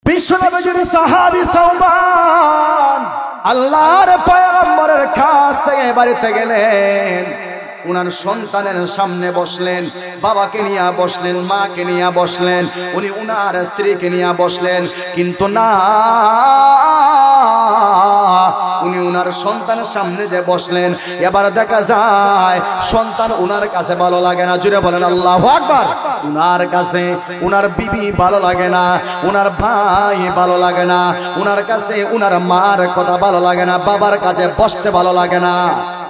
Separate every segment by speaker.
Speaker 1: বিশ্বনবীর সাহাবী সাওবান আল্লাহর পয়গম্বরের কাছ থেকে বাড়িতে গেলেন। উনার সন্তানের সামনে বসলেন, বাবাকে নিয়ে বসলেন, মাকে নিয়ে বসলেন, উনি উনার স্ত্রীকে নিয়ে বসলেন, কিন্তু না, উনি উনার সন্তানের সামনে যে বসলেন, এবার দেখা যায় সন্তান উনার কাছে ভালো লাগে না। জুড়ে বলেন আল্লাহু আকবার। উনার কাছে উনার বিবি ভালো লাগে না, উনার ভাই ভালো লাগে না, উনার কাছে উনার মার কথা ভালো লাগে না, বাবার কাছে বসতে ভালো লাগে না।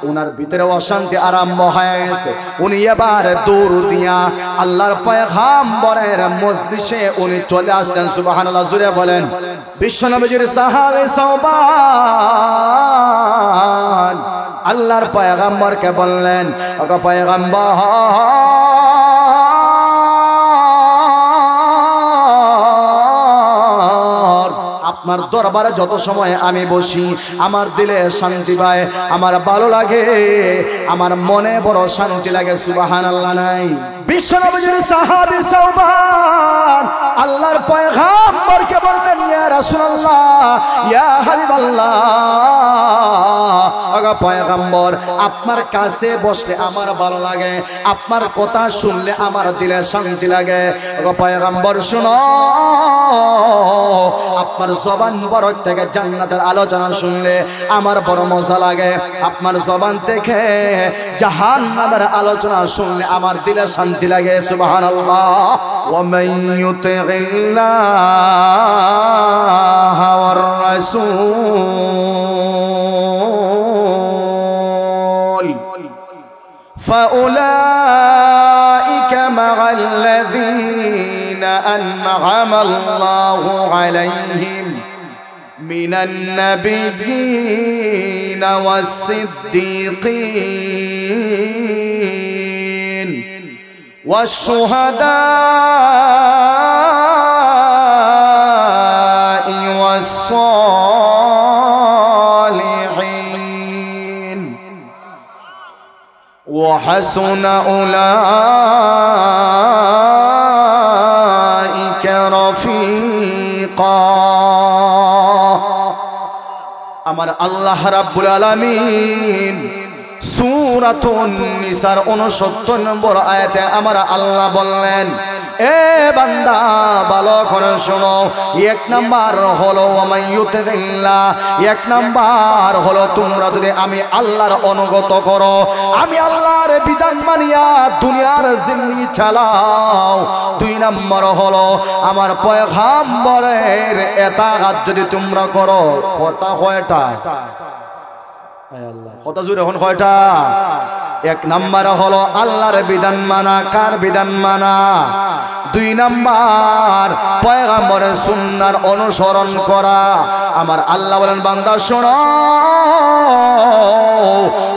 Speaker 1: উনার ভিতরে অশান্তি আরম্ভ হয়ে গেছে। উনি এবার দৌড় দিয়া আল্লাহর পয়গম্বরের মজলিসে উনি চলে আসলেন। সুবহানাল্লাহ, জুড়ে বলেন। বিশ্বনবীর সাহাবী সাওবান আল্লাহর পয়গম্বরকে বললেন, ওগো পয়গম্বর, আপনার দরবারে যত সময় আমি বসি আমার দিলে শান্তি পায়, আমার ভালো লাগে, আমার মনে বড় শান্তি লাগে। সুবহানাল্লাহ নাই? বিশ্বনবীর সাহাবী সাওবান আল্লাহর পয়গম্বরকে বললেন, ইয়া রাসূলুল্লাহ, ইয়া হাবিবাল্লাহ, ওগো পয়গম্বর, আপনার কাছে বসলে আমার ভালো লাগে, আপনার কথা শুনলে আমার দিলে শান্তি লাগে। ওগো পয়গম্বর, শুনো, আপনার জবান মুবারক থেকে জান্নাতের আলোচনা শুনলে আমার বড় মজা লাগে, আপনার জবান থেকে জাহান্নামের আলোচনা শুনলে আমার দিলে শান্তি লাগে। সুবহানাল্লাহ। ওয়া মান ইউতি'িল্লাহ ওয়ার রাসূল ফাউলাইকা মা'আল্লাযীনা আন'আমা আল্লাহু আলাইহিম মিনান নাবিয়্যিনা ওয়াস-সিদ্দীকিন ওয়াশ-শুহাদা'i ওয়াস-সালিহিন ওয়া হাসুনা উলাইকা রাফীকা। আমার আল্লাহ রাব্বুল আলামিন সূরাতুন নিসার 69 নম্বর আয়াতে আমার আল্লাহ বললেন, এ বান্দা ভালো করে শোনো, এক নাম্বার হলো ওয়ামাইয়ুতিল্লাহ, এক নাম্বার হলো তোমরা যদি আমি আল্লাহর অনুগত করো, আমি আল্লাহর বিধান মানিয়া দুনিয়ার জিন্দেগি চালাও। দুই নাম্বার হলো আমার পয়গম্বরের ইতাআত যদি তোমরা করো। কথা কয়টা? আল্লাহ কথা জুড়ে এখন কয়টা? এক নাম্বার হলো আল্লাহর বিধান মানা। কার বিধান মানা? দুই নাম্বার পয়গম্বরের সুন্নাহর অনুসরণ করা। আমার আল্লাহ বলেন, বান্দা শোনো,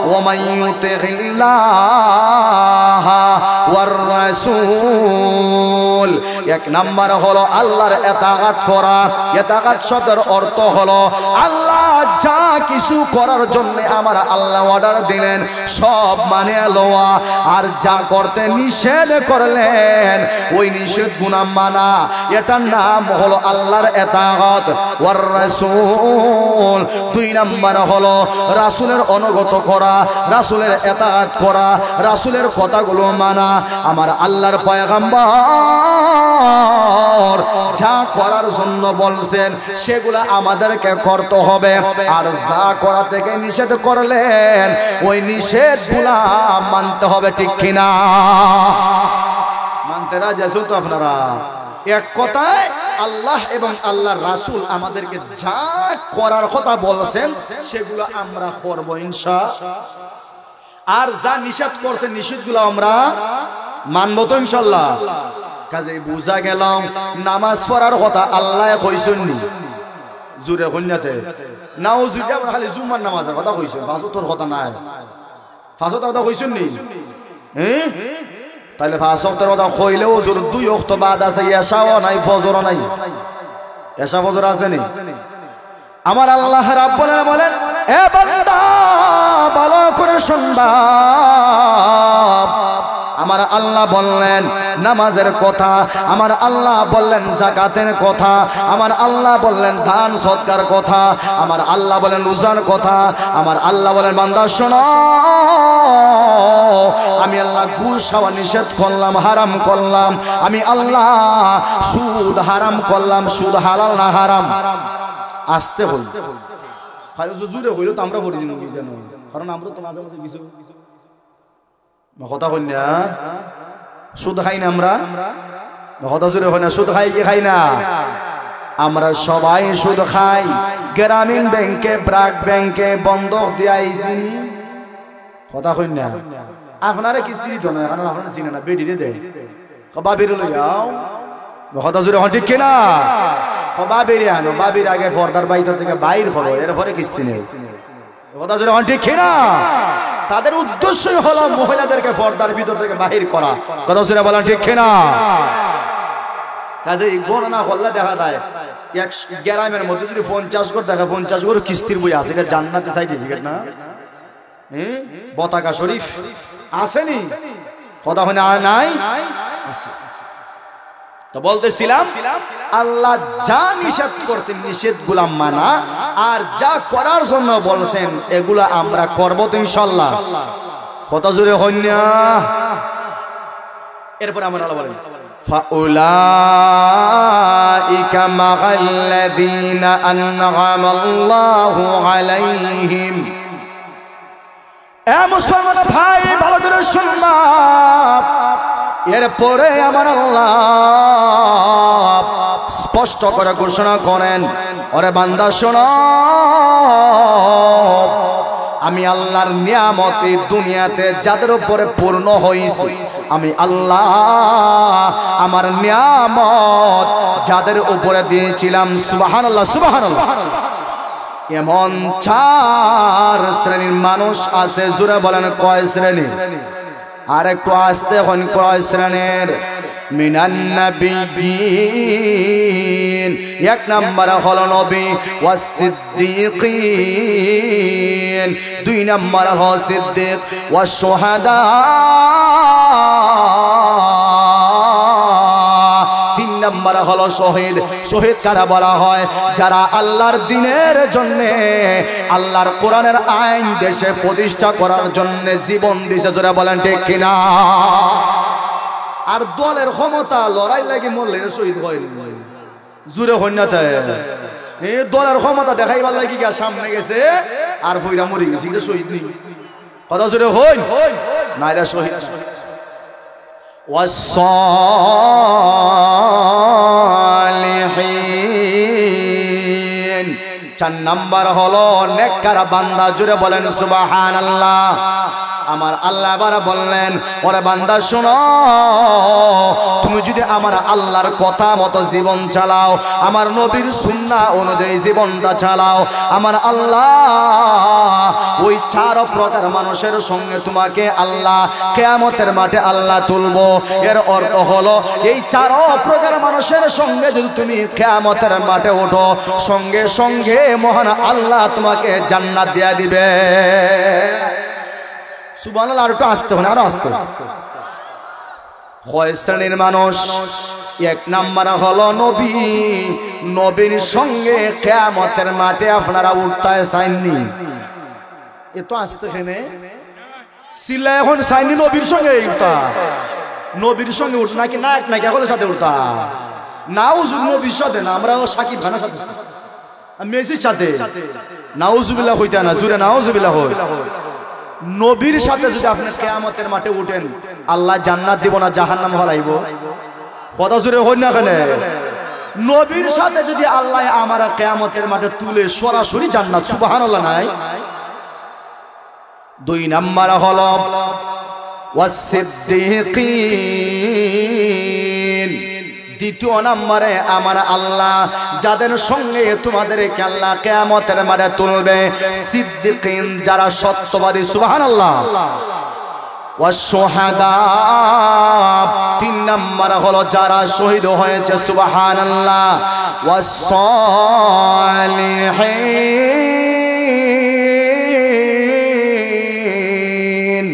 Speaker 1: ওয়া মান ইউতি'িল্লাহ ওয়ার রাসূল, এক নাম্বার হলো আল্লাহর ইতাআত করা। ইতাআত শব্দের অর্থ হলো আল্লাহ যা কিছু করার জন্য আমার আল্লাহ অর্ডার দিলেন সব মানে লওয়া, আর যা করতে নিষেধ করলেন ওই নিষেধ গুনাহ মানা। এটার নাম হলো আল্লাহর ইতাআত। ওয়ার রাসূল, দুই নাম্বার হলো রাসূলের অনুগত করা, রাসূলের ইতাআত করা, রাসূলের কথাগুলো মানা। আমার আল্লাহর পয়গম্বর যা করার জন্য বলছেন সেগুলা আমাদেরকে করতে হবে, আর যা করা থেকে নিষেধ করলেন ওই নিষেধগুলা মানতে হবে। ঠিক কিনা? মানতে রাজি আছেন তো আপনারা? এক কথায় আল্লাহ এবং আল্লাহর রাসূল আমাদেরকে যা করার কথা বলছেন সেগুলো আমরা করব ইনশাআল্লাহ, আর যা নিষেধ করছেন নিষেধগুলো আমরা মানব তো ইনশাআল্লাহ। কাজে বুঝা গেলাম নামাজ পড়ার কথা আল্লাহ কইছেন নি? জুরে কন্যাতে নাও যদি আমরা খালি জুম্মার নামাজের কথা কইছেন, ফাজতের কথা নাই। ফাজতের কথা কইছেন নি? হ্যাঁ, তাহলে ফাজতের কথা কইলেও জোর দুই ওয়াক্ত বাদ আছে, এশাও নাই, ফজরও নাই। এশা ফজর আছে নি? আমার আল্লাহ রাব্বুল আলামিন বলেন, এ বান্দা ভালো করে শুনবা, আমার আল্লাহ বললেন নামাজের কথা, আমার আল্লাহ বললেন যাকাতের কথা, আমার আল্লাহ বললেন দান সদকার কথা, আমার আল্লাহ বলেন রোজার কথা, আমার আল্লাহ বলেন বান্দা শোনো আমি আল্লাহ ঘুষ খাওয়া নিষেধ করলাম, হারাম করলাম, আমি আল্লাহ সুদ হারাম করলাম, সুদ হালাল না হারাম। আসতে হল জুড়ে হইল তো আমরা পড়ি কেন, কারণ আমরা তো মাঝে মাঝে কিছু কথা কই না, সুদ খাই না আমরা, কথা জুড়ে হয় না, সুদ খাই কি খাই না, আমরা সবাই সুদ খাই। গ্রামীণ ব্যাংকে ব্র্যাক ব্যাংকে বন্ধক দিয়েছি, কথা কই না, আপনারা কিস্তি দিত না, কারণ আপনারা চিনে না, বেডিরে দেয় বাবির লই যাও, কথা জুড়ে হয় ঠিক কিনা, বাবিরে আনো, বাবির আগে পর্দার বাইর থেকে বাইর হলো, এরপরে কিস্তি নেই, কথা জুড়ে হয় ঠিক কিনা। তাদের উদ্দেশ্যই হলো মহিলাদেরকে পর্দার ভিতর থেকে বাহির করা, কথা জুড়ে বলেন ঠিক কিনা। কাজে গণনা করলে দেখা যায় এক গ্রামের মধ্যে যদি 50 ঘর দেখা 50 ঘর কিস্তির বই আছে, এটা জান্নাতে সার্টিফিকেট না, পতাকা শরীফ আসেনি, কথা হয় না নাই আছে। তো বলতেছিলাম আল্লাহ যা নিষেধ করছেন নিষেধগুলা মানা, আর যা করার জন্য বলছেন এগুলা আমরা করব তো ইনশাআল্লাহ, কথা জোরে হয় না। এরপর আমরা আল্লাহ বলেন ফাউলাইকা মাআল্লাযীনা আনআমাল্লাহু আলাইহিম। এ মুসলমান ভাই ভালো করে শুনবা, এরপরে আমার আল্লাহ স্পষ্ট করে ঘোষণা করেন, ওরে বান্দা শোনো আমি আল্লাহর নিয়ামতে দুনিয়াতে যাদের উপরে পূর্ণ হয়েছে, আমি আল্লাহ আমার নিয়ামত যাদের উপরে দিয়েছিলাম, সুবহানাল্লাহ সুবহানাল্লাহ, এমন 4 শ্রেণীর মানুষ আছে, জোরে বলেন কয় শ্রেণী, আর একটু আসতে হন কয় শ্রেণীর, মিনান নাবিয়্যিন, 1 নাম্বার হলো নবী, ওয়াস সিদ্দীকিন, 2 নাম্বার হলো সিদ্দিক, ওয়াস শুহাদা, 3 নাম্বার হলো শহীদ। শহীদ কারা বলা হয়? যারা আল্লাহর দ্বীনের জন্য, আল্লাহর কোরআনের আইন দেশে প্রতিষ্ঠা করার জন্য জীবন দিয়েছে, যারা বলেন ঠিক কিনা। আর দলের ক্ষমতা লড়াই লাগি মরলে শহীদ হয় জুড়ে হন্যাতে, এই দলের ক্ষমতা দেখাইবার লাগি সামনে গেছে আর ফইরা মরে গেছে, এটা শহীদ নেই, কথা জুড়ে হই না, এটা শহীদ। ওয়াসসালিহিন, 4 নাম্বার হলো নেককার বান্দা, জুড়ে বলেন সুবহানাল্লাহ। আমার আল্লাহ আবার বললেন, ওরে বান্দা শোনো তুমি যদি আমার আল্লাহর কথা মতো জীবন চালাও, আমার নবীর সুন্নাহ অনুযায়ী জীবনটা চালাও, আমার আল্লাহ ওই 4 প্রকার মানুষের সঙ্গে তোমাকে আল্লাহ কিয়ামতের মাঠে আল্লাহ তুলবো। এর অর্থ হলো এই 4 প্রকার মানুষের সঙ্গে যদি তুমি কিয়ামতের মাঠে ওঠো, সঙ্গে সঙ্গে মহান আল্লাহ তোমাকে জান্নাত দিয়ে দিবে। সুবহানাল্লাহ, আর একটু আসতে হবে, আর আসতে। কয় শ্রেণীর মানুষ? 1 নাম্বার হলো নবী, নবীর সঙ্গে কিয়ামতের মাঠে আপনারা উঠতে চাইনি, এ তো আসতে খেনে সিলা এখন চাইনি নবীর সঙ্গে উঠতা, নবীর সঙ্গে উঠ নাকি না এক নাকি একলের সাথে উঠতা, নাউজুব নবীর সাথে না, আমরাও সাকিব খানের সাথে মেসির সাথে নাউজুবিল্লাহ হইতা না, জুড়ে নাউজুবিল্লাহ হয়। নবীর সাথে যদি আপনি কিয়ামতের মাঠে উঠেন, আল্লাহ জান্নাত দিব না জাহান্নাম হলাইব, কথা জুড়ে হই না কেন। নবীর সাথে যদি আল্লাহ আমরা কিয়ামতের মাঠে তুলে সরাসরি জান্নাত, সুবহানাল্লাহ নাই। 2 নাম্বার হলো ওয়াস সিদ্দীকিন, 2য় নম্বরে আমার আল্লাহ যাদের সঙ্গে তোমাদেরকে আল্লাহ কিয়ামতের মাঠে তুলবে, সিদ্দিকিন যারা সত্যবাদী, সুবহানাল্লাহ। ওয়াস শুহাদা, 3 নম্বর হলো যারা শহীদ হয়েছে, সুবহানাল্লাহ। ওয়াস সালিহিন,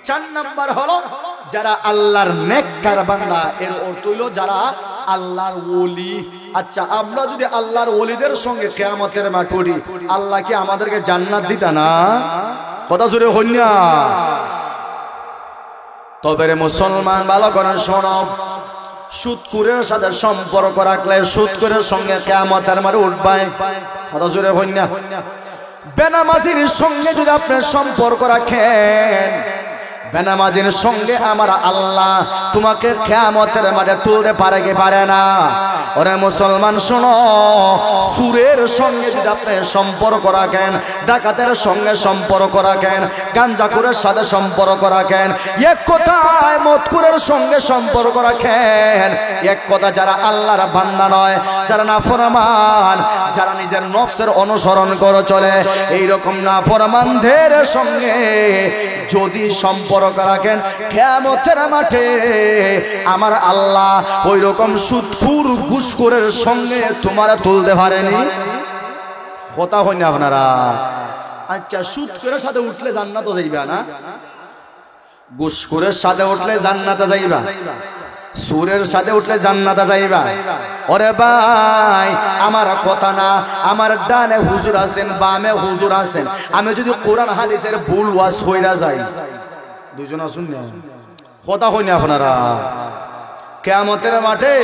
Speaker 1: 4 নম্বর হলো যারা আল্লাহর নেককার বান্দা, এর অর্থ হইল যারা আল্লাহর ওলি। আচ্ছা, আমরা যদি আল্লাহর ওলিদের সঙ্গে কিয়ামতের মাঠে উঠি, আল্লাহ কি আমাদেরকে জান্নাত দিতা না? কথা জোরে হই না? তবে রে মুসলমান, ভালো করে শোনো, সুদখোরের সাথে সম্পর্ক রাখলে সুদখোরের সঙ্গে কিয়ামতের মাঠে উঠবে। কথা জোরে হই না? বেনামাজির সঙ্গে যদি আপনি সম্পর্ক রাখেন, বেনামাজির সঙ্গে আমার আল্লাহ তোমাকে কিয়ামতের মাঠে তুলতে পারে কি পারে না? ওরে মুসলমান শোনো, সুরের সঙ্গে যদি আপনি সম্পর্ক রাখেন, ডাকাতের সঙ্গে সম্পর্ক রাখেন, গাঞ্জাখোরের সাথে সম্পর্ক রাখেন, এক কথায় মদখোরের সঙ্গে সম্পর্ক রাখেন, এক কথা যারা আল্লাহর বান্দা নয়, যারা নাফরমান, যারা নিজের নফসের অনুসরণ করে চলে, এইরকম নাফরমানদের সঙ্গে যদি সম্পর্ক রাখেন, কিয়ামতের মাঠে আমার আল্লাহ ওই রকম সুদখোর ঘুষখোরের সঙ্গে তোমারা তুলতে পারেনি। কথা হয় না আপনারা? আচ্ছা, সুদখোরের সাথে উঠলে জান্নাতে যাইবা না? ঘুষখোরের সাথে উঠলে জান্নাতে যাইবা? সুরের সাথে উঠলে জান্নাতে যাইবা? ওরে ভাই, আমার কথা না, আমার ডানে হুজুর আছেন, বামে হুজুর আছেন, আমি যদি কোরআন হাদিসের ভুল ওয়াজ হইরা যাই, দুইজন আসুন না, কথা হই না আপনারা? কিয়ামতের মাঠে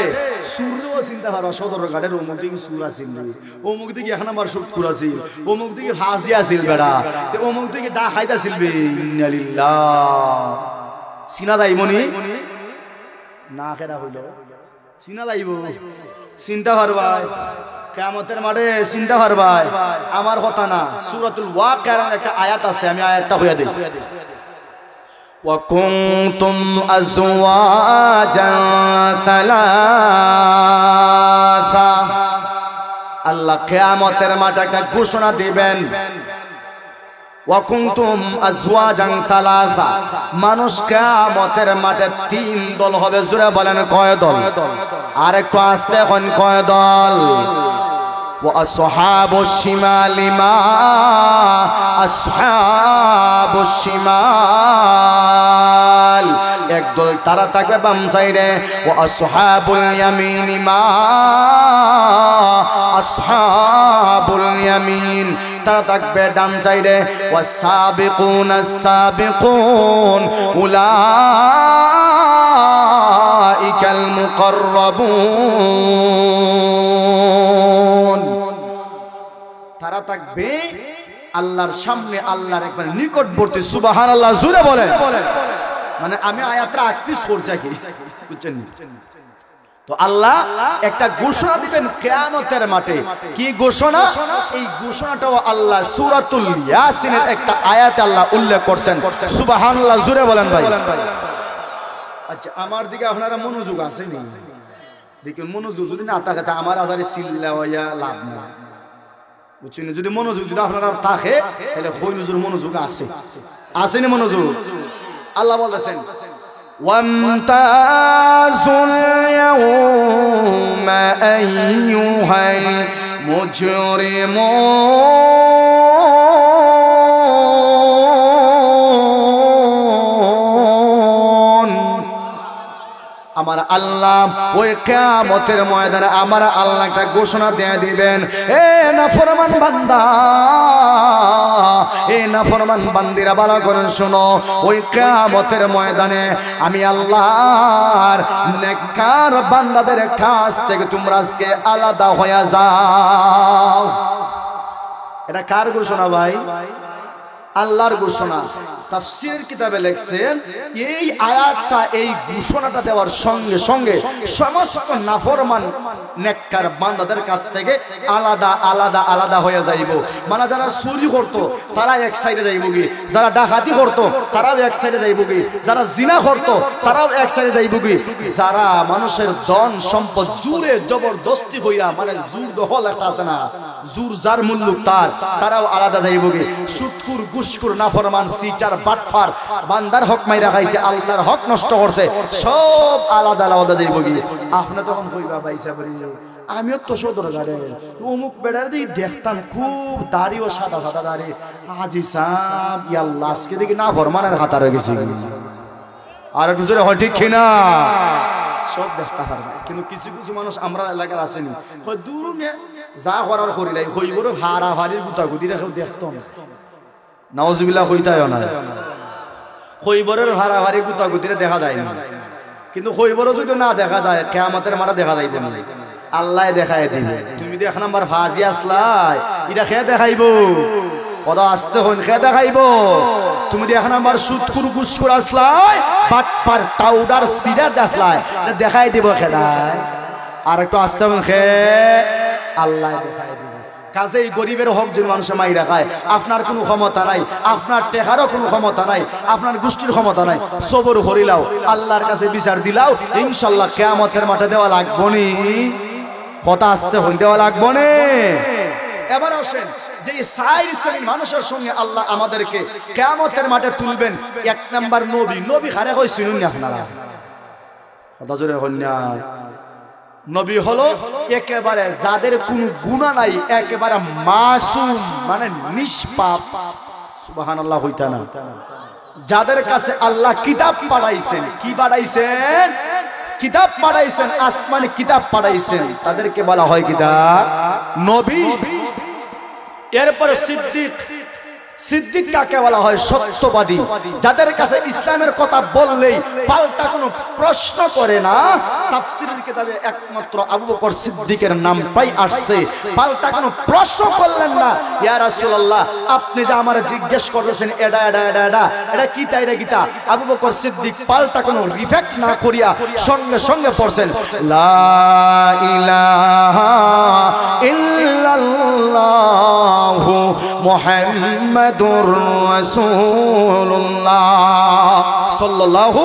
Speaker 1: সুরও চিন্তা করবা, সদর ঘাটের অমুক দিকে সুর আছিল, অমুক দিকে এখন আমার সুদখোর আছিল, অমুক দিকে হাজি আছিল, বেড়া অমুক দিকে ডা খাইতা ছিল। ইন্নালিল্লাহ, চিনা যাই মনি না খেরা হইল, চিনা যাইব, চিন্তা করবাই কিয়ামতের মাঠে, চিন্তা করবাই। আমার কথা না, সূরাতুল ওয়াকিয়ার একটা আয়াত আছে, আমি আয়াতটা হইয়া দিই। وَكُنْتُمْ أَزْوَاجًا ثَلَاثًا, আল্লাহ কিয়ামতের মাঠে একটা ঘোষণা দিবেন। وَكُنْتُمْ أَزْوَاجًا ثَلَاثًا, মানুষ কিয়ামতের মাঠে তিন দল হবে। জোরে বলেন কয় দল? আর একটু আস্তে এখন, কয় দল? وأصحاب الشمال ما أصحاب الشمال, একদল তারা থাকবে বাম সাইডে। وأصحاب اليمين ما أصحاب اليمين, তারা থাকবে ডান সাইডে। والسابقون السابقون أولئك المقربون, তারা থাকবে আল্লাহর সামনে, আল্লাহর একবার নিকটবর্তী। সুবহানাল্লাহ, জোরে বলেন। মানে আমি আয়াতটা আকফিস করছি কি, বুঝছেন? তো আল্লাহ একটা ঘোষণা দিবেন কিয়ামতের মাঠে। কি ঘোষণা? এই ঘোষণাটাও আল্লাহ সূরাতুল ইয়াসিনের একটা আয়াতে আল্লাহ উল্লেখ করছেন। সুবহানাল্লাহ, জোরে বলেন ভাই। আচ্ছা, আমার দিকে আপনারা মনোযোগ আছে নি? দেখুন, মনোযোগ যদি না থাকে তা আমার আজারে চিল্লাইয়া লাভ না, বুঝছেন? যদি মনোযোগ যদি আপনারা থাকে, তাহলে হই নজর মনোযোগ আছে, আসেনি মনোযোগ? আল্লাহ বলেছেন, ওয়ামতাজুল ইয়াউমা আইয়ুহাল মুজরিমুন, আমার আল্লাহ ওই কিয়ামতের ময়দানে আমার আল্লাহ একটা ঘোষণা দিয়ে দিবেন, এ নাফরমান বান্দা, এ নাফরমান বান্দিরা, ভালো করে শোনো, ওই কিয়ামতের ময়দানে আমি আল্লাহর নেককার বান্দাদের কাছ থেকে তোমরা আজকে আলাদা হয়ে যাও। এটা কার ঘোষণা ভাই? আল্লাহর ঘোষণা। তাফসীরের কিতাবে লেখছেন, এই আয়াতটা, এই ঘোষণাটা দেওয়ার সঙ্গে সঙ্গে সমস্ত নাফরমান নেককার বান্দাদের কাছ থেকে আলাদা আলাদা আলাদা হয়ে যাইব। মানে যারা চুরি করত তারা এক সাইডে যাইব কি, যারা ডাকাতি করত তারাও এক সাইডে যাইব কি, যারা জিনা করত তারাও এক সাইডে যাইব কি, যারা মানুষের ধন সম্পদ জোরে জবরদস্তি কইরা, মানে জোর দখল একটা আছে না, জোর যার মূল্য তার, তারাও আলাদা যাইব কি। সুদখোর, ঘুষখোর, নাফরমান, সিটার, বাটফার, বান্দার হক মাইরা খাইছে, আল্লাহর হক নষ্ট করছে, সব আলাদা আলাদা যাইব কি। আপনি তখন কইবা, ভাইসা বলি আমিও তো সদর গাড়ে অমুক বেড়ার দিকে দেখতাম, খুব দাড়ি ও সাদা সাদা দাড়ি, আজি সাম ইয়াল্লাহ, আজকে দেখি নাফরমানের হাত হয়ে গেছে। আর একটু জোরে হয় ঠিক কিনা? সব দেখতে পারবে, কিন্তু কিছু কিছু মানুষ আমরা এলাকার আসেনি দূর যা করার করিলাই হইবর হারা হারির গুতাগুতি রেখেও দেখতো না। নাউজুবিল্লাহ কইতায় না, হইবরের হারা হারি গুতাগুতিরে দেখা যায় না, কিন্তু হইবরও যদি না দেখা যায় কিয়ামতের মারা দেখা যাইবে না, আল্লাহ দেখায় দিবে। তুমি তো এক নাম্বার ফাজি আসলাই, এটা খেয়ে দেখাইবো, কদা আসতে হন খেয়ে দেখাইবো। তুমি তো এক নাম্বার সুদকুর গুসকুর আসলাই, পাটপার টাউডার সিরা দেখলাই, এটা দেখাই দিব খেলায়। আর একটু আসতে হন খেয়ে আল্লাহ দেখাই দিবে। কাজেই গরিবের হক যদি মানুষের মাইরা খায়, আপনার কোনো ক্ষমতা নাই, আপনার টেকারও কোনো ক্ষমতা নাই, আপনার গোষ্ঠীর ক্ষমতা নাই, সবর হরিলাও, আল্লাহর কাছে বিচার দিলাও, ইনশাল্লাহ কিয়ামতের মাঠে দেওয়া লাগবো নি, কথা আসতে হই দেওয়া লাগবো নে। এবার আসেন যে চার শ্রেণীর মানুষের সঙ্গে আল্লাহ আমাদেরকে কিয়ামতের মাঠে তুলবেন। এক নাম্বার নবী। নবী হারে কই শুনুন না আপনারা, কথা জোরে হন না। নবী হলো একেবারে যাদের কোনো গুনাহ নাই, একেবারে মাসুম মানে নিষ্পাপ, সুবহানাল্লাহ হইতা না। যাদের কাছে আল্লাহ কিতাব পাঠাইছেন, কি পাঠাইছেন? কিতাব পাঠাইছেন, আসমানি কিতাব পাঠাইছেন, তাদেরকে বলা হয় কিতাব নবী। এরপরে সিদ্দিক। সিদ্দিক কাকে বলা হয়? সত্যবাদী। যাদের কাছে ইসলামের কথা বললেই পাল্টা কোনো প্রশ্ন করে না। তাফসীরের কিতাবে একমাত্র আবু বকর সিদ্দিকের নামটাই আসছে, পাল্টা কোনো প্রশ্ন করলেন না। ইয়া রাসূলুল্লাহ, আপনি যে আমারে জিজ্ঞেস করতেছেন এটা এটা এটা এটা এটা কিতা এটা কিতা, আবু বকর সিদ্দিক পাল্টা কোনো রিফ্লেক্ট না করিয়া সঙ্গে সঙ্গে পড়ছেন লা ইলাহা ইল্লাল্লাহু মুহাম্মাদুর রাসূলুল্লাহ সাল্লাল্লাহু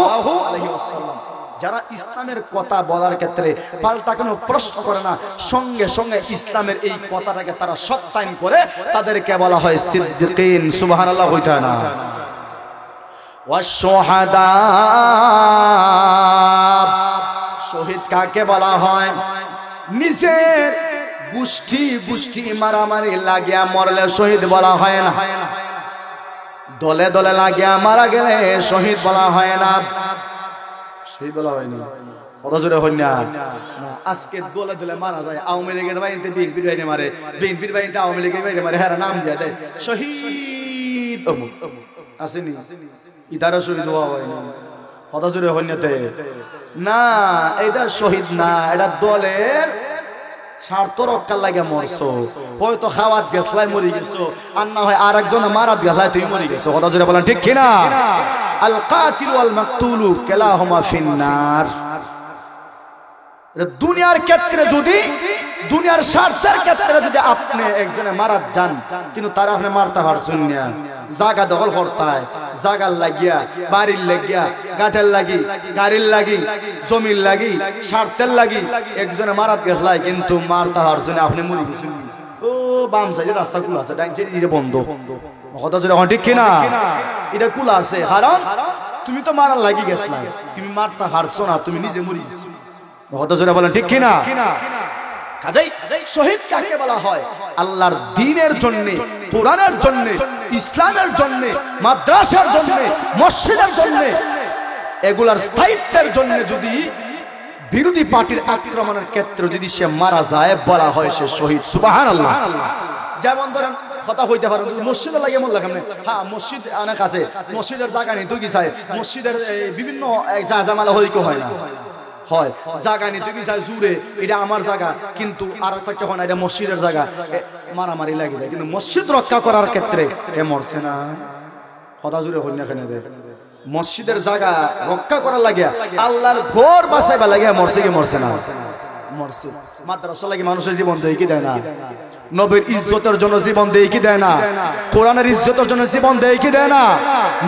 Speaker 1: আলাইহি ওয়াসাল্লাম। যারা ইসলামের কথা বলার ক্ষেত্রে পাল্টা কোনো প্রশ্ন করে না, সঙ্গে সঙ্গে ইসলামের এই কথাটাকে তারা সত্যায়ন করে, তাদেরকে বলা হয় সিদ্দিকিন। সুবহানাল্লাহ হইতা না। ওয়াশ-শুহাদা, শহীদ কাকে বলা হয়? নিজের গোষ্ঠী গোষ্ঠী মারামারি লাগিয়া মরলে শহীদ বলা হয় না, দলে দলে লাগিয়া মারা গেলে শহীদ বলা হয় না, শহীদ বলা হয় না। কথা জোরে হই না। আজকে দলে দলে মারা যায়, আওয়ামী লীগের বাহিনীতে বিএনপির বাহিনী মারে, বিএনপির বাহিনীতে আওয়ামী লীগের বাহিনী মারে, হ্যাঁ নাম দিয়ে দেয় শহীদ আসেনি, ইদারা শহীদ হওয়া হয় না। কথা জোরে হই না, এটা শহীদ না, এটা দলের স্বার্থ রক্ষার লাগে মরছো। হয়তো খাওয়াত গেছলাই মরি গেছো, আর না হয় আর একজন মারাত গেছলাই তুমি মরি গেছো। কথা জোরে বলেন ঠিক কিনা? আল কাতিল ওয়াল মাকতুলু কিলাহুমা ফিন্নার। দুনিয়ার ক্ষেত্রে যদি, দুনিয়ার স্বার্থের ক্ষেত্রে যদি আপনি একজনে মারাত যান, কিন্তু তারা আপনি মারতে পারছেন না, জায়গা দখল করতায়, জায়গার লাগিয়া, বাড়ির লাগিয়া, গাঠের লাগি, গাড়ির লাগি, জমির লাগি, স্বার্থের লাগি একজনে মারাত গেছলাই, কিন্তু মারতে পারছেন, আপনি মরে গেছেন। ও বাম সাইডে রাস্তা খোলা আছে, ডাইন সাইডে এটা বন্ধ। কথা জোরে ঠিক কিনা? এটা খোলা আছে, কারণ তুমি তো মারার লাগি গেছলা, তুমি মারতে পারছো না, তুমি নিজে মরে গেছো। কথা জোরে বলেন ঠিক কিনা? কাজেই শহীদ কাকে বলা হয়? আল্লাহর দ্বীনের জন্য, কোরআনের জন্য, ইসলামের জন্য, মাদ্রাসার জন্য, মসজিদের জন্য, এগুলার স্থায়িত্বের জন্য যদি বিরোধী পার্টির আক্রমণের ক্ষেত্রে যদি সে মারা যায়, বলা হয় সে শহীদ। সুবহানাল্লাহ। যেমন ধরেন কথা হইতে পারে মসজিদে লাগে মন লাগে, হ্যাঁ মসজিদ অনেক আছে, মসজিদের জায়গা নেই, তুই কি চাই মসজিদের বিভিন্ন জামালা হইকে হয় না, হয় জায়গা নিতে কি চাই জুড়ে, এটা আমার জায়গা, কিন্তু আর একটা হয় না, এটা মসজিদের জায়গা, মারামারি লাগে যায়। কিন্তু মসজিদ রক্ষা করার ক্ষেত্রে এ মরছে না। কথা জুড়ে হই না, কেন মসজিদের জায়গা রক্ষা করার লাগে, আল্লাহর ঘর বাঁচাইবা লাগে মরছে কি মরছে না? মরছে। মাদ্রাসা লাগে মানুষের জীবন দেয় কি দেয় না? নবীর ইজ্জতের জন্য জীবন দেয় কি দেয় না? কোরআনের ইজ্জতের জন্য জীবন দেয় কি দেয় না?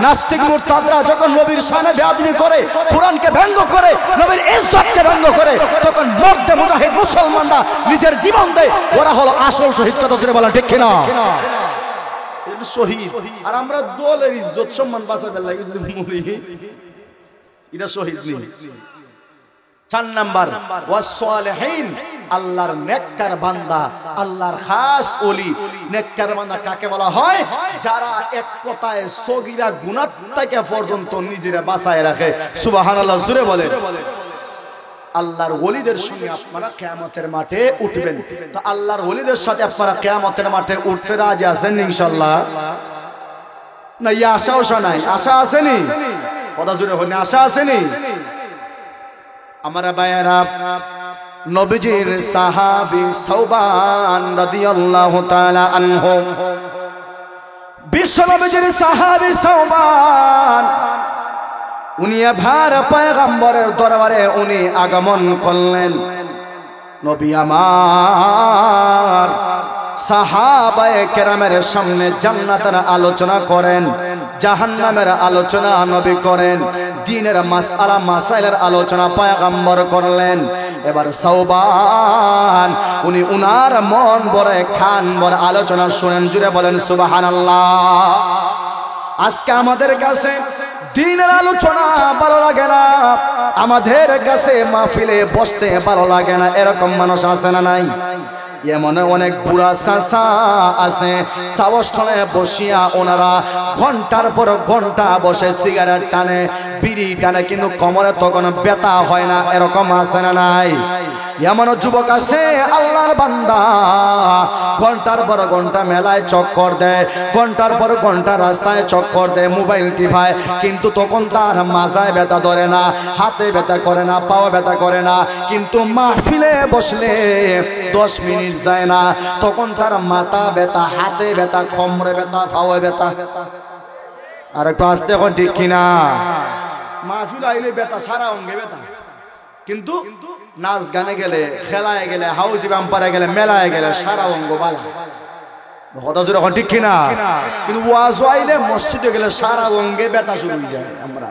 Speaker 1: নাস্তিক মুরতাদরা যখন নবীর শানে বেয়াদবি করে, কোরআনকে ব্যঙ্গ করে, নবীর ইজ্জতকে ব্যঙ্গ করে, তখন মর্দে মুজাহিদ মুসলমানরা নিজের জীবন দেয়, ওরা হলো আসল শহীদ। কথা জোরে বলা ঠিক কিনা? শহীদ। আর আমরা দলের ইজ্জত সম্মান বাঁচাবে লাগে যদি মরি, এটা শহীদ নেই। 4 নাম্বার ওয়াস-সালিহিন, আল্লাহর নেককার বান্দা, আল্লাহর খাস ওলি। নেককার বান্দা কাকে বলা হয়? যারা এক কথায় সগীরা গুনাহ থেকে পর্যন্ত নিজেরা বাঁচায় রাখে। সুবহানাল্লাহ, জোরে বলেন। আল্লাহর ওলিদের সঙ্গে আপনারা কিয়ামতের মাঠে উঠবেন। তো আল্লাহর ওলিদের সাথে আপনারা কিয়ামতের মাঠে উঠতে রাজি আছেন ইনশাআল্লাহ? না, এই আশা নাই? আশা আসেনি? কথা জোরে বলেন, আশা আসেনি? আমারা ভাইয়েরা, নবীজির সাহাবী সাওবান রাদিয়াল্লাহু তাআলা আনহু, বিশ্ব নবীজির সাহাবী সাওবান, উনি ভার পয়গম্বরের দরবারে উনি আগমন করলেন। নবী আমার সাহাবায়ে কেরামের সামনে জান্নাতের আলোচনা করেন, জাহান্নামের আলোচনা নবী করেন, দ্বীনের মাসআলা মাসাইলের আলোচনা পয়গম্বর করলেন। এবার সাওবান উনি উনার মন ভরে খান ভরে আলোচনা শুনেন। জুড়ে বলেন সুবহানাল্লাহ। আজকে আমাদের কাছে দ্বীনের আলোচনা ভালো লাগে না, আমাদের কাছে মাহফিলে বসতে ভালো লাগে না, এরকম মানুষ আছে না নাই? এমন অনেক বুড়া চাচা আছে, সাবস্টনে বসিয়া ওনারা ঘন্টার পর ঘন্টা বসে সিগারেট টানে, বিড়ি টানে, কিন্তু কোমরে তখন ব্যথা হয় না, এরকম আছে না নাই? এমন যুবক আছে আল্লাহর বান্দা, ঘন্টার পর ঘন্টা মেলায় চক্কর দেয়, ঘন্টার পর ঘন্টা রাস্তায় চক্কর দেয়, মোবাইল টিপায়, কিন্তু তখন তার মাজায় ব্যথা ধরে না, হাতে ব্যথা করে না, পাওয়া ব্যথা করে না। কিন্তু মাহফিলে বসলে 10 মিনিট যায় না, তখন তার মাথা ব্যথা, হাতে ব্যথা, কোমরে ব্যথা, পাওয়া ব্যথা। আর একটু আসতে এখন ঠিক কিনা? মাহফিল আইলে ব্যথা, সারা অঙ্গে ব্যথা, কিন্তু নাচ গানে গেলে, খেলায় গেলে, হাউজি বাম্পারে গেলে, মেলায় গেলে সারা অঙ্গ বালা। কথা জোরে এখন ঠিক কিনা? কিন্তু ওয়াজ আইলে, মসজিদে গেলে সারা অঙ্গে ব্যথা শুরু হয়ে যায়। আমরা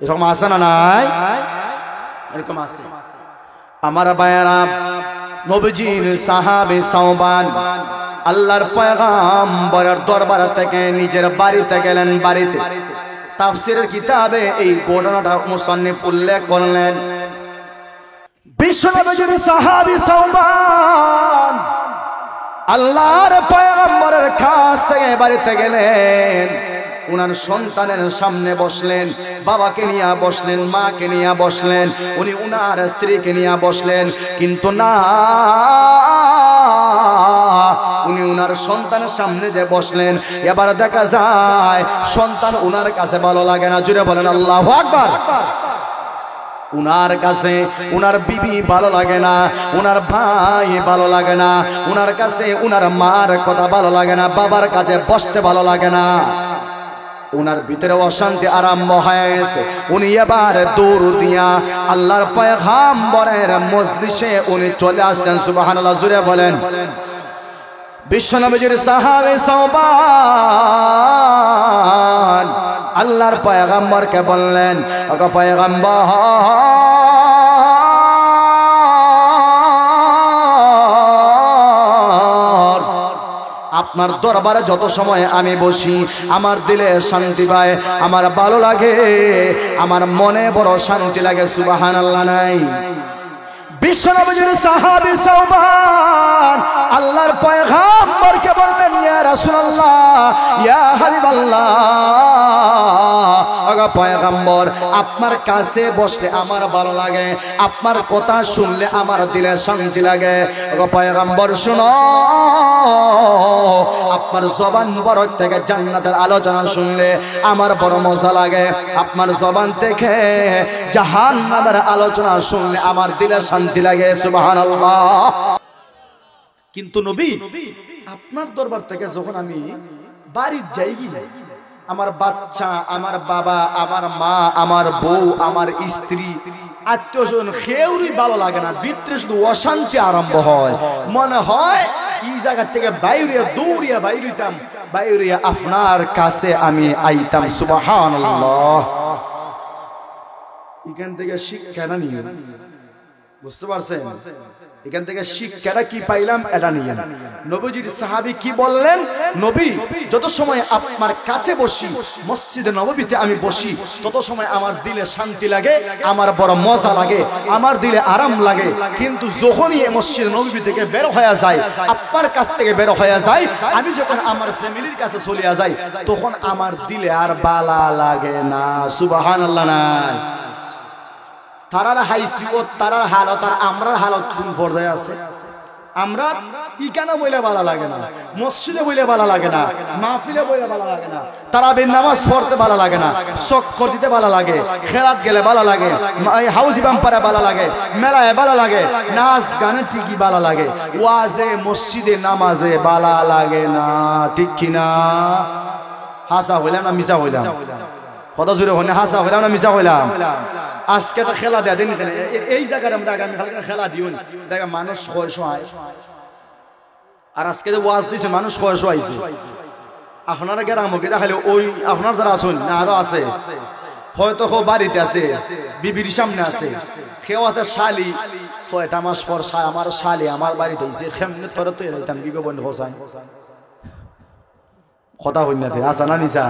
Speaker 1: এরকম আছে না নাই? এরকম আছে। আমার ভাইয়েরা, নবীজির সাহাবী সাওবান আল্লাহর পয়গম্বরের দরবার থেকে নিজের বাড়িতে গেলেন। বাড়িতে তাফসীরের কিতাবে এই ঘটনাটা মুসান্নিফ উল্লেখ করলেন। বিশ্ব নবীজির সাহাবী সাওবান আল্লাহর পয়গম্বরের কাছ থেকে বাড়িতে গেলেন, উনার সন্তানের সামনে বসলেন, বাবাকে নিয়ে বসলেন, মাকে নিয়ে বসলেন, উনি উনার স্ত্রীকে নিয়ে বসলেন, কিন্তু না, উনি উনার সন্তানের সামনে যে বসলেন, এবার দেখা যায় সন্তান উনার কাছে ভালো লাগে না। জুড়ে বলেন আল্লাহু আকবার। উনার কাছে উনার বিবি ভালো লাগে না, উনার ভাই ভালো লাগে না, উনার কাছে উনার মার কথা ভালো লাগে না, বাবার কাছে বসতে ভালো লাগে না। উনার ভিতরে অশান্তি আরম্ভ হয়ে গেছে। উনি এবার দৌড় দিয়া আল্লাহর পয়গম্বরের মজলিসে উনি চলে আসলেন। সুবহানাল্লাহ, জুড়ে বলেন। বিশ্বনবীর সাহাবী সাওবান আল্লাহর পয়গম্বরকে বললেন, ওগো পয়গম্বর, আপনার দরবারে যত সময় আমি বসি আমার দিলে শান্তি পায়, আমার ভালো লাগে, আমার মনে বড় শান্তি লাগে। সুবহানাল্লাহ নাই? বিশ্বনবীর সাহাবী সাওবান আল্লাহর পয়গম্বরকে বললেন, ইয়া রাসূলুল্লাহ, ইয়া হাবিবাল্লাহ, ওগো পয়গম্বর, আপনার কাছে বসলে আমার ভালো লাগে, আপনার কথা শুনলে আমার দিলে শান্তি লাগে। ওগো পয়গম্বর, শুনো, আপনার জবান বরক থেকে জান্নাতের আলোচনা শুনলে আমার বড় মজা লাগে, আপনার জবান থেকে জাহান্নামের আলোচনা শুনলে আমার দিলে শান্তি লাগে। সুবহানাল্লাহ। কিন্তু নবী, আপনার দরবার থেকে যখন আমি বাড়ির যাই, আমার বাচ্চা, আমার বাবা, আমার মা, আমার বউ, আমার স্ত্রী, আত্মীয়স্বজন কেউই ভালো লাগে না, ভিতরে শুধু অশান্তি আরম্ভ হয়। মনে হয় এই জায়গা থেকে বাইরে দৌড়িয়া বাইরিতাম, বাইরে আপনার কাছে আমি আইতাম। সুবহানাল্লাহ। এখান থেকে শিক্ষা না নিয়ে বুঝতে পারছেন? এখান থেকে শিক্ষাটা কি পাইলাম এটা নিয়ে নবীজির সাহাবী কি বললেন, নবী যত সময় আপনার কাছে বসি, মসজিদে নববীতে আমি বসি, তত সময় আমার দিলে শান্তি লাগে, আমার বড় মজা লাগে, আমার দিলে আরাম লাগে। কিন্তু যখনই মসজিদে নববী থেকে বের হয়ে যায়, আপনার কাছ থেকে বের হয়ে যায়, আমি যখন আমার ফ্যামিলির কাছে চলে যাই, তখন আমার দিলে আর বালা লাগে না। সুবহানাল্লাহ। না তারার হাইসিয়ত, তারার হালত আর আমরার হালত কোন পর্যায়ে আছে? আমরা ইকানা বইলে ভালো লাগে না, মসজিদে বইলে ভালো লাগে না, মাহফিলে বইলে ভালো লাগে না, তারাবির নামাজ পড়তে ভালো লাগে না, চক্কর দিতে ভালো লাগে, খেলাত গেলে ভালো লাগে, হাউজি বাম্পারে ভালো লাগে, মেলায় ভালো লাগে, নাচ গানে ঠিকই ভালো লাগে, ওয়াজে মসজিদে নামাজে ভালো লাগে না। ঠিক কিনা? হাসা হইলাম না মিশা হইলাম? কত জোরে হনে হাসা হইলাম না মিশা হইলাম? আজকে তো খেলা দেয়া দিন, এই জায়গায় আমরা আগামীকালকে খেলা দিও, দেখা মানুষ কয়শো আয়, আর আজকে যে ওয়াজ দিচ্ছে মানুষ কয়শো আইছে। আপনারা গ্রামকে দেখালে ওই আপনার যারা আছেন না আরো আছে, হয়তো বাড়িতে আছে, বিবির সামনে আছে, কেউ আছে শালি 6টা মাস পর আমার শালি আমার বাড়িতে আইছে, কেমনে তোরা তো এলাইতাম কি গো বন্ধু হোসাইন কথা হই না আসা না নিসা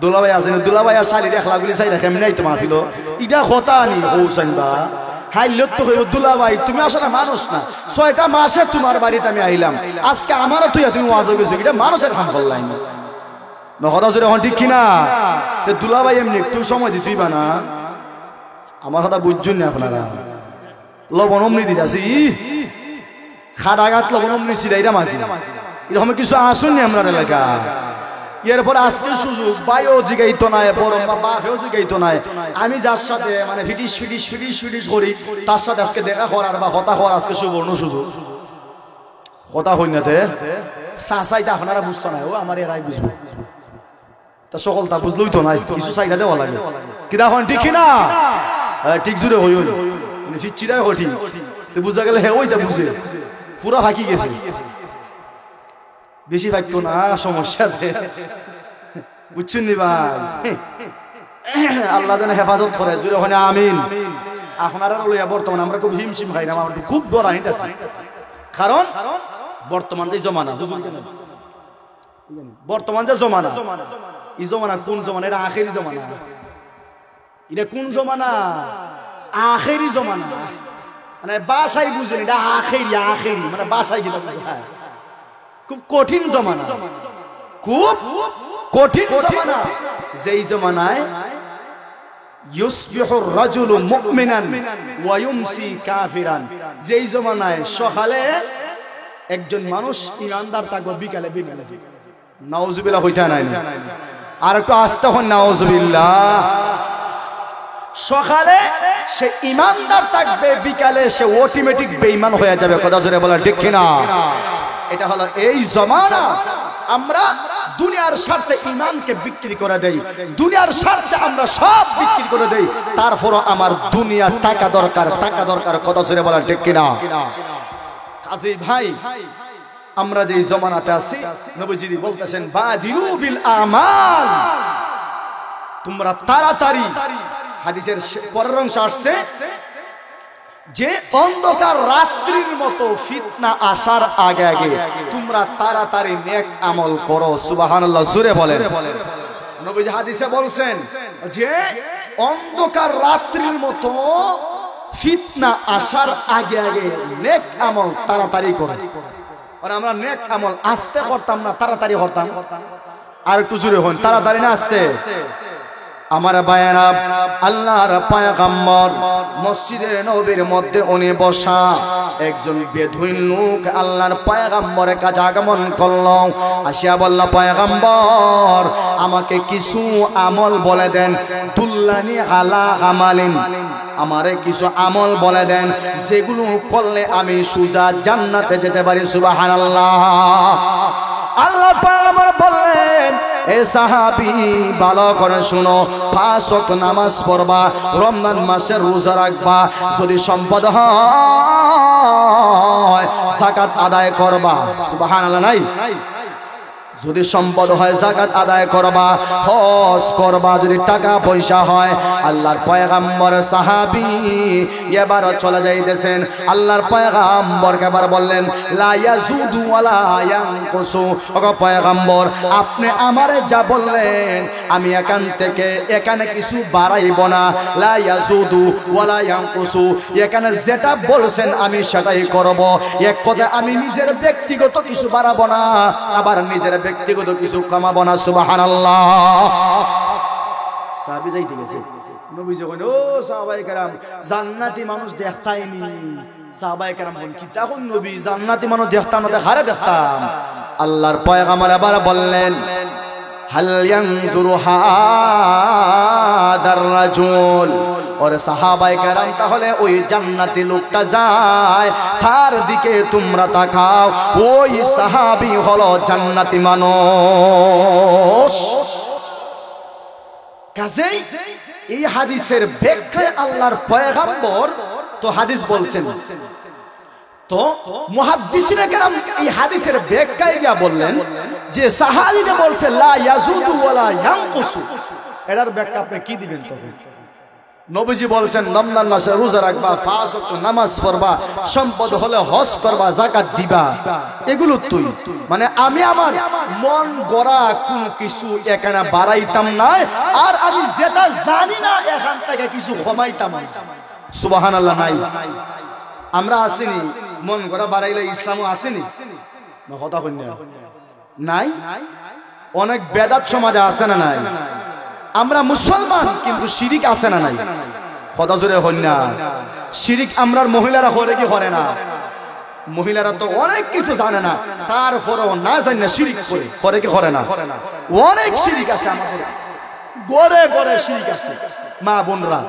Speaker 1: দুলাভাই আছে না, দুলাভাই আর শালি দেখলা গুলি চাই কেমনে নাই তোমার ফিল ইটা কথা নি হোসাইন বা হাইলত তো হইল দুলাভাই তুমি আসলে মানুষ না, 6টা মাসে তোমার বাড়িতে আমি আইলাম, আজকে আমারও তুই তুমি ওয়াজ গেছো, এটা মানুষের কাম করলাই না কথা জোরে হন ঠিক কিনা? দুলাভাই এমনি একটু সময় দিছই বা না, আমার কথা বুঝছেন না আপনারা? লবণ অমনি দিতেছি, খাটাঘাত লবণ অমনি সিরাইরা মাটি, এরকম কিছু আসুন আমরা এলাকা। এরপর আজকে সুযোগ ভাইও জিগাইতো নাই, বড় বাপেও জিগাইতো নাই, আমি যার সাথে মানে ফিটিস ফিটিস ফিটিস ফিটিস করি তার সাথে আজকে দেখা করার বা হতা হওয়ার আজকে সুবর্ণ সুযোগ। কথা হই না তে চাইতে আপনারা বুঝতো না, ও আমার এরাই বুঝবো, তা সকলটা বুঝলই তো নাই, কিছু চাইটা দেওয়া লাগে কি দেখুন ঠিক কিনা? ঠিক জুড়ে হই ফিরছিটাই হঠি তো বুঝা গেলে হ্যাঁ ওইটা বুঝে পুরা ফাঁকি গেছে, বেশি ভাগ্য না সমস্যা আছে বুঝছেন নি ভাই? আল্লাহ যেন হেফাজত করে, জুড়ে ওখানে আমিন। আপনারা লইয়া বর্তমান আমরা খুব হিমশিম খাই না, আমার খুব ডরা হিঁটেছি, কারণ বর্তমান যে জমানা, বর্তমান যে জমানা, এই জমানা কোন জমানা? এটা আখেরি জমানা। এটা কোন জমানা? আখেরি জমানা, মানে বাসাই বুঝেন, এটা আখেরি আখেরি মানে বাসাই গেল, খুব কঠিন জমানা, খুব কঠিন জমানা। যেই জমানায় ইউসবিহুর রাজুলু মুমিনান ওয়া ইউমসি কাফিরান, যেই জমানায় সকালে একজন মানুষ ইমানদার থাকবে, বিকালে বিকালে নাউজুবিল্লাহ হইতা নাই, আর একটু আস্তে হন নাউজুবিল্লাহ। সকালে সে ইমানদার থাকবে, বিকালে সে অটোমেটিক বেঈমান হয়ে যাবে। কথা জোরে বলা ঠিক কিনা? এটা হলো এই জমানা। আমরা দুনিয়ার স্বার্থে ইমানকে বিক্রি করে দেই, দুনিয়ার স্বার্থে আমরা সব বিক্রি করে দেই, তারপরও আমার দুনিয়ার টাকা দরকার, টাকা দরকার। কথা জোরে বলা ঠিক কিনা? কাজী ভাই আমরা যে জমানাতে আছি, নবীজি বলতেছেন বাদিরু বিল আমাল, তোমরা তাড়াতাড়ি, হাদিসের পরের অংশ আসছে যে অন্ধকার রাত্রির মতো ফিতনা আসার আগে আগে তোমরা তাড়াতাড়ি নেক আমল করো। সুবহানাল্লাহ, জোরে বলেন। নবীজি হাদিসে বলছেন যে অন্ধকার রাত্রির মতো ফিতনা আসার আগে আগে নেক আমল তাড়াতাড়ি করো। আর আমরা নেক আমল আস্তে করতাম না, তাড়াতাড়ি করতাম। আর একটু জোরে হন, তাড়াতাড়ি না আস্তে। আমার ভাইয়েরা, আল্লাহর পয়গম্বর মসজিদের নববীর মধ্যে উনি বসা, একজন বেদুইন লোক আল্লাহর পয়গম্বরের কাছে আগমন করলো, আসিয়া বলল পয়গম্বর আমাকে কিছু আমল বলে দেন, দুল্লানি আলা আমালিন, আমারে কিছু আমল বলে দেন যেগুলো করলে আমি সুজা জান্নাতে যেতে পারি। সুবহানাল্লাহ। আল্লাহ পয়গম্বর বললেন এ সাহাবী ভালো করে শুনো, 5 ওয়াক্ত নামাজ পড়বা, রমজান মাসে রোজা রাখবা, যদি সম্পদ হয় যাকাত আদায় করবা। সুবহানাল্লাহ। নাই যদি সম্পদ হয় যাকাত আদায় করবা, হজ করবা, যদি টাকা পয়সা হয়। আল্লাহর পয়গম্বর সাহাবী এবার চলে যাইতেছেন, আল্লাহর পয়গম্বরকে এবার বললেন লা ইয়াজুদু ওয়ালা ইয়ানকুসু। ওগো পয়গম্বর, আপনি আমারে যা বললেন আমি এখান থেকে এখানে কিছু বাড়াইব না। লা ইয়াজুদু ওয়ালা ইয়ানকুসু, এখানে যেটা বলছেন আমি সেটাই করব। এক কথা আমি নিজের ব্যক্তিগত কিছু বাড়াবো না, আবার নিজের ব্যক্তিগত কিছু কমাবো না। সুবহানাল্লাহ। সাহাবী যাইতে গেছে, নবী যখন ও সাহাবায়ে কেরাম জান্নাতি মানুষ দেখতাইনি। সাহাবায়ে কেরাম বলেন কি তখন নবী জান্নাতি মানুষ দেখতাম না, দেখারে দেখতাম। আল্লাহর পয়গম্বর আবার বললেন হাল ইয়ানজুরু হাদার রাজুল। ওরে সাহাবায়ে কেরাম, তাহলে ওই জান্নাতি লোকটা যায় তার দিকে তোমরা তাকাও, ওই সাহাবী হলো জান্নাতি মানুষ। কাজেই এই হাদিসের ব্যাখ্যায় আল্লাহর পয়গম্বর তো হাদিস বলছেন, তো মুহাদ্দিসিনে কেরাম এই হাদিসের ব্যাখ্যায় গিয়া বললেন যে সাহাবীরা বলছে লা ইয়াজুদু ওয়ালা ইয়ানকুসু, এটার ব্যাখ্যা আপনি কি দিবেন? তবে নবীজি বলছেন রমজান মাসে রোজা রাখবা, 5 ওয়াক্ত নামাজ পড়বা, সম্পদ হলে হজ করবা, যাকাত দিবা। এগুলো তুই মানে আমি আমার মন গড়া কোন কিছু এখানে বাড়াইতাম না, আর আমি যেটা জানি না এখান থেকে কিছু কমাইতাম। সুবহানাল্লাহ। নাই আমরা আসেনি মন গড়া বাড়াইলে ইসলামও আসেনি না? কথা কই না? নাই। অনেক বেদাত সমাজে আছে না? নাই। আমরা মুসলমান কিন্তু শিরিক আছে না? নাই। কথা জোরে হই না? শিরিক আমরার মহিলারা করে কি করে না? মহিলারা তো অনেক কিছু জানে না, তারপরেও না জানি না শিরিক করে কি করে না? অনেক শিরিক আছে আমাদের গড়ে গড়ে শিরিক আছে। মা বোনরা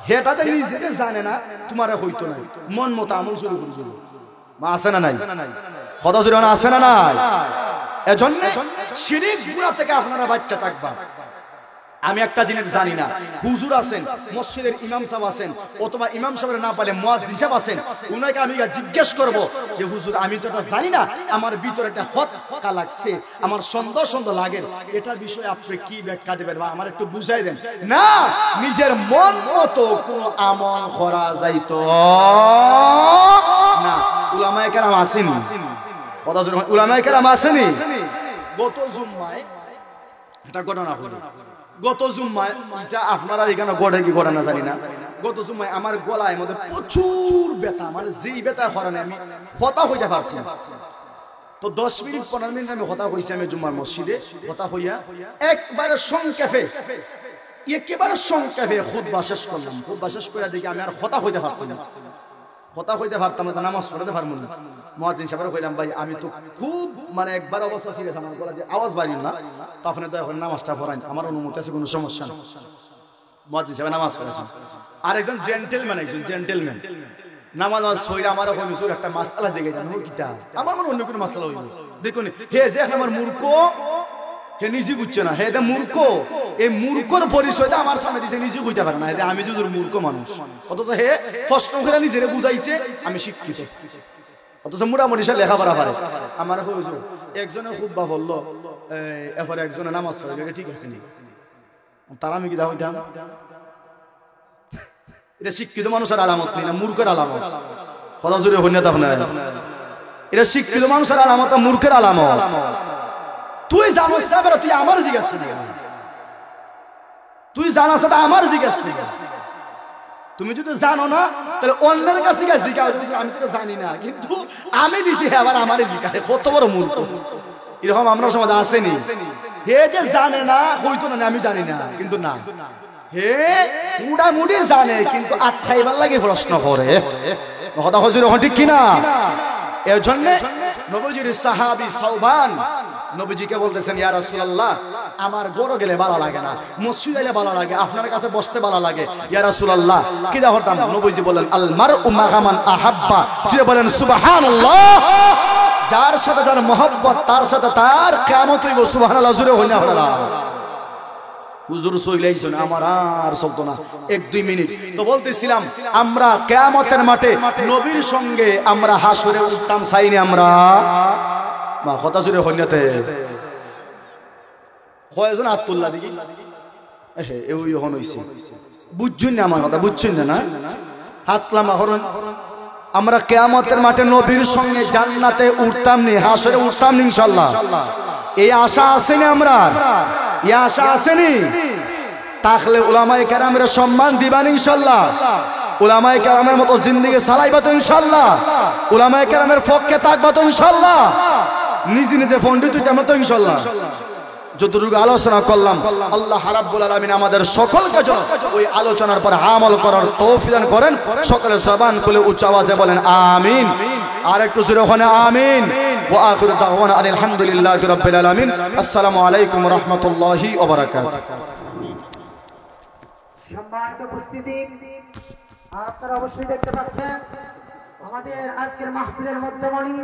Speaker 1: হেটাতে নিজেকে জানে না, তোমারা হইতো না, মন মতো আমল শুরু করে দিল। মা আছে না? নাই। কথা জোরে আছে না? নাই। এজন্য শিরিক গুনাহ থেকে আপনারা বাচ্চা থাকবা। আমি একটা জিনিস জানি না, হুজুর আছেন, মসজিদের ইমাম সাহেব আছেন, অথবা ইমাম সাহেব না পারলে মুয়াজ্জিন সাহেব আছেন, উনাকে আমি জিজ্ঞেস করব যে হুজুর আমি তো এটা জানি না, আমার ভিতরে একটা হত্যা লাগছে, আমার সন্দেহ সন্দেহ লাগে, এটার বিষয়ে আপনি কি ব্যাখ্যা দেবেন বা আমার একটু বুঝাই দেন। না, নিজের মন মতো কোনো আমল করা যাইতো না। উলামায়ে কেরাম আসেনি? কথা জোরে, উলামায়ে কেরাম আসেনি? গত জুম্মায় এটা ঘটনা হলো, গত জুম্মায়, এটা আপনারা এখানে গড়ে কি গড়ে না জানি না, গত জুম্মায় আমার গলায় মধ্যে প্রচুর ব্যথা, মানে যেই ব্যথার কারণে আমি হতা হইতে পারছি না। তো 10 মিনিট 15 মিনিট আমি হতা হইছি, আমি জুম্মার মসজিদে হতা হইয়া একেবারে সংক্ষেপে খুতবা শেষ করলাম। খুতবা শেষ করে দেখি আমি আর হতা হইতে পারতাম না, কথা কইতে পারতাম না, নামাজ পড়তে পারবো না। মুয়াজ্জিন সাহেবের কইলাম ভাই আমি তো খুব মানে একবার অবস্থা ছিল আমার গলা দিয়ে আওয়াজ বাড়ি না, তো আপনি তো এখন নামাজটা পড়ান, আমার অনুমতি আছে, কোনো সমস্যা না। মুয়াজ্জিন সাহেব নামাজ পড়াছেন, আর একজন জেন্টলম্যান নামাজ পড়ে আমার হুজুর একটা মাসআলা দেখে জানো কিটা, আমার মনে অন্য কোনো মাসআলা হইল। দেখুন হে যে আমার মূর্খ, হে নিজে বুঝছে না, হে মূর্খ, এই মূর্খর পরিচয়টা আমার সামনে দিছে, নিজে বুঝতে পারে না আমি যুজুর মূর্খ মানুষ, অথচ হে প্রশ্ন করে নিজেরে বুঝাইছে আমি শিক্ষিত, অথচ মোটামুটি সে লেখাপড়া পারে। আমার হুজুর একজনে খুতবা বললো, এরপরে একজনে নামাজ পড়ে, ঠিক আছে তার আমি কি দা হইতাম? এটা শিক্ষিত মানুষের আলামত নেই না মূর্খের আলামত? কথা জোরে হইনা তা আপনার, এটা শিক্ষিত মানুষের আলামত না মূর্খের আলামত? তুই জানোস না, তুই আমার জিজ্ঞাস, তুই জানাস আমার জিজ্ঞাস। তুমি যদি জানো না তাহলে অন্যের কাছে জিজ্ঞাসা, আমি তো জানি না কিন্তু আমি দিছি, আবার আমারই জিজ্ঞাসা, কত বড় মূর্খ। এরকম আমরা সমাজে আসেনি, হে যে জানে না হইতো না আমি জানি না, কিন্তু না হে মোটামুটি জানে কিন্তু আটকাইবার লাগে প্রশ্ন করে। কথা হজুর ঠিক কিনা? এর জন্য নবীজির সাহাবী সাওবান নবীজিকে বলতেছেন ইয়া রাসূলুল্লাহ আমার গরো গেলে ভালো লাগে না, মসজিদে গেলে ভালো লাগে, আপনার কাছে বসতে ভালো লাগে, ইয়া রাসূলুল্লাহ কি দা করতাম? নবীজি বলেন আল মারউ মা মান আহাব্বা, যে বলেন সুবহানাল্লাহ, যার সাথে যার মহব্বত তার সাথে তার কিয়ামত হইব। সুবহানাল্লাহ জুড়ে হইনা আপনারা হুজুর সইলাইছেন, আমার আর চলতো না 1-2 মিনিট। তো বলতেছিলাম আমরা কিয়ামতের মাঠে নবীর সঙ্গে আমরা হাসরে উঠতাম চাইনি আমরা, মা কথা জুড়ে হইনাতে কয়জন আত্মুল্লাহ দেখি এই হন হইছে বুঝছুন না আমার কথা বুঝছুন না হাতলা মাহরন আমরা কিয়ামতের মাঠে নবীর সঙ্গে জান্নাতে উঠতাম নি হাসরে উঠতাম নি ইনশাআল্লাহ এই আশা আসেনি আমরা এই আশা আসেনি তাহলে উলামায়ে কেরামের সম্মান দিবান ইনশাআল্লাহ উলামায়ে কেরামের মতো জিন্দেগি চালাইবা তো ইনশাআল্লাহ উলামায়ে কেরামের পক্ষে থাকবা তো ইনশাআল্লাহ নিজে নিজে পণ্ডিত হইতাম তো ইনশাআল্লাহ যতটুকু আলোচনা করলাম আল্লাহ রাব্বুল আলামিন আমাদের সকলকে যেন ওই আলোচনার পর আমল করার তৌফিক দান করেন সকলে জবান খুলে উচ্চ আওয়াজে বলেন আমিন আর একটু জোরে ওখানে আমিন ওয়া আখিরু দাওয়ানা আলহামদুলিল্লাহি রাব্বিল আলামিন আসসালামু আলাইকুম ওয়া রাহমাতুল্লাহি ওয়া বারাকাতুহু
Speaker 2: সম্মানিত উপস্থিতি আপনারা অবশ্যই দেখতে পাচ্ছেন আমাদের আজকের মাহফিলের মধ্যমণি